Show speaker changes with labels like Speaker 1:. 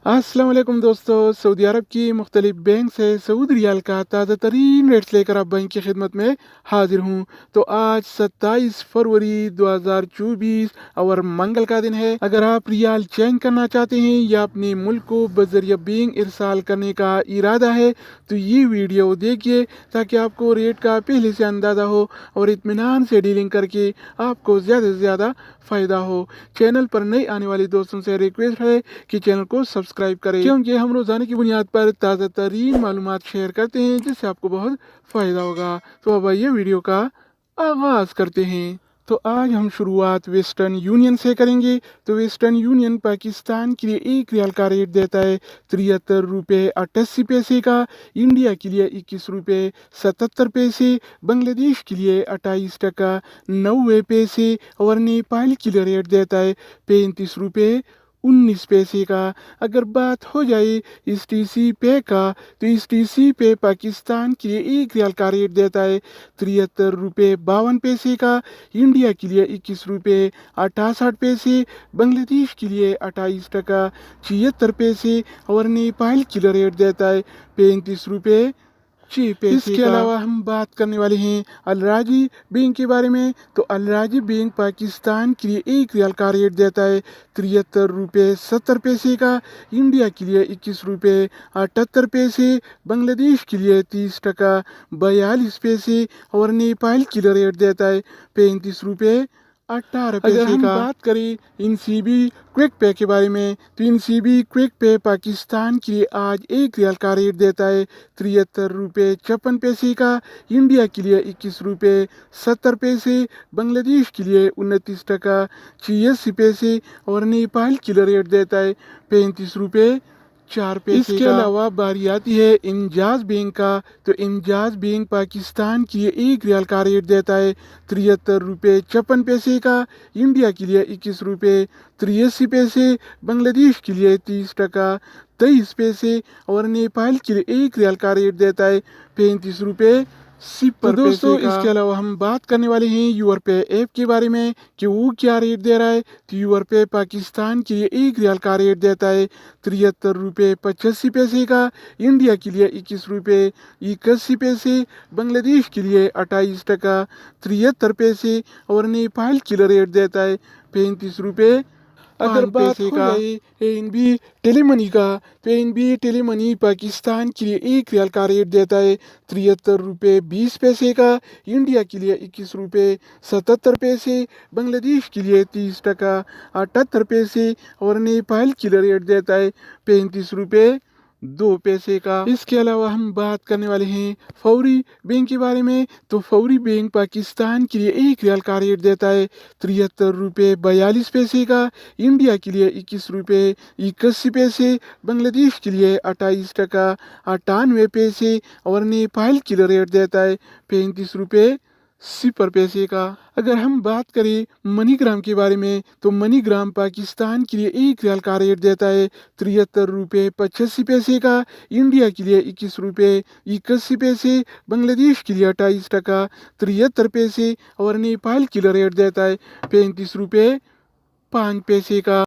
Speaker 1: अस्सलाम वालेकुम दोस्तों। सऊदी अरब की मुख्तलिफ बैंक से सऊदी रियाल का ताज़ा तरीन रेट्स लेकर अब बैंक की खिदमत में हाजिर हूँ। तो आज 27 फरवरी 2024 और मंगल का दिन है। अगर आप रियाल चेंज करना चाहते हैं या अपने मुल्क को बजरिया बैंक इरसाल करने का इरादा है तो ये वीडियो देखिए ताकि आपको रेट का पहले से अंदाज़ा हो और इत्मीनान से डीलिंग करके आपको ज़्यादा से ज़्यादा फ़ायदा हो। चैनल पर नए आने वाले दोस्तों से रिक्वेस्ट है कि चैनल को सब्सक्राइब करें, क्योंकि हम रोजाना की बुनियाद पर ताज़ा तरीन मालूमात शेयर करते हैं जिससे आपको बहुत फ़ायदा होगा। तो अब आइए वीडियो का आगाज़ करते हैं। तो आज हम शुरुआत वेस्टर्न यूनियन से करेंगे। तो वेस्टर्न यूनियन पाकिस्तान के लिए एक रियाल का रेट देता है 73 रुपये 88 पैसे का, इंडिया के लिए 21 रुपये 77 पैसे, बांग्लादेश के लिए 28 टका 90 पैसे और नेपाल के लिए रेट देता है 35 रुपये 19 पैसे का। अगर बात हो जाए इस टी पे का तो इस टी पे पाकिस्तान के लिए एक रियाल का रेट देता है 73 रुपये 52 पैसे का, इंडिया के लिए 21 रुपये 68 पैसे, बांग्लादेश के लिए 28 टका 76 पैसे और नेपाल के लिए रेट देता है 35 रुपये 6 पैसे। इसके अलावा हम बात करने वाले हैं अल राजी बैंक के बारे में। तो अल राजी बैंक पाकिस्तान के लिए एक रियाल का रेट देता है 73 रुपये 70 पैसे का, इंडिया के लिए 21 रुपये 78 पैसे, बांग्लादेश के लिए 30 टका 42 पैसे और नेपाल के लिए रेट देता है 35 रुपये 18 पैसे का। अगर हम बात करें इन सीबी क्विक पे के बारे में तो इन सीबी क्विक पे पाकिस्तान के लिए आज एक रियाल का रेट देता है 73 रुपये 56 पैसे का, इंडिया के लिए 21 रुपये 70 पैसे, बांग्लादेश के लिए 29 टका 86 पैसे और नेपाल के लिए रेट देता है 35 रुपये 4 पैसे। इसके अलावा बारी आती है इंजाज बैंक का। तो इंजाज बैंक पाकिस्तान के लिए एक रियाल का रेट देता है 73 रुपये 56 पैसे का, इंडिया के लिए 21 रुपये 83 पैसे, बांग्लादेश के लिए 30 टका 23 पैसे और नेपाल के लिए एक रियाल का रेट देता है 35 रुपये 0 दोस्तों, इसके अलावा हम बात करने वाले हैं यूर पे ऐप के बारे में कि वो क्या रेट दे रहा है। तो यूर पे पाकिस्तान के लिए एक रियाल का रेट देता है 73 रुपये 85 पैसे का, इंडिया के लिए 21 रुपये 81 पैसे, बांग्लादेश के लिए 28 टका 73 पैसे और नेपाल के लिए रेट देता है 35 रुपये। अगर बात हो जाए एनबी टेलीमनी का तो एनबी टेलीमनी पाकिस्तान के लिए एक रियाल का रेट देता है 73 रुपये 20 पैसे का, इंडिया के लिए 21 रुपये 77 पैसे, बांग्लादेश के लिए 30 टका 78 पैसे और नेपाल के लिए रेट देता है 35 रुपये 2 पैसे का। इसके अलावा हम बात करने वाले हैं फौरी बैंक के बारे में। तो फौरी बैंक पाकिस्तान के लिए एक रियाल का रेट देता है 73 रुपये 42 पैसे का, इंडिया के लिए 21 रुपये 81 पैसे, बांग्लादेश के लिए 28 टका 98 पैसे और नेपाल के लिए रेट देता है 35 रुपये 0 पैसे का। अगर हम बात करें मनीग्राम के बारे में तो मनीग्राम पाकिस्तान के लिए एक रियाल का रेट देता है 73 रुपये 85 पैसे का, इंडिया के लिए 21 रुपये 81 पैसे, बांग्लादेश के लिए 28 टका 73 पैसे और नेपाल के लिए रेट देता है 35 रुपये 5 पैसे का।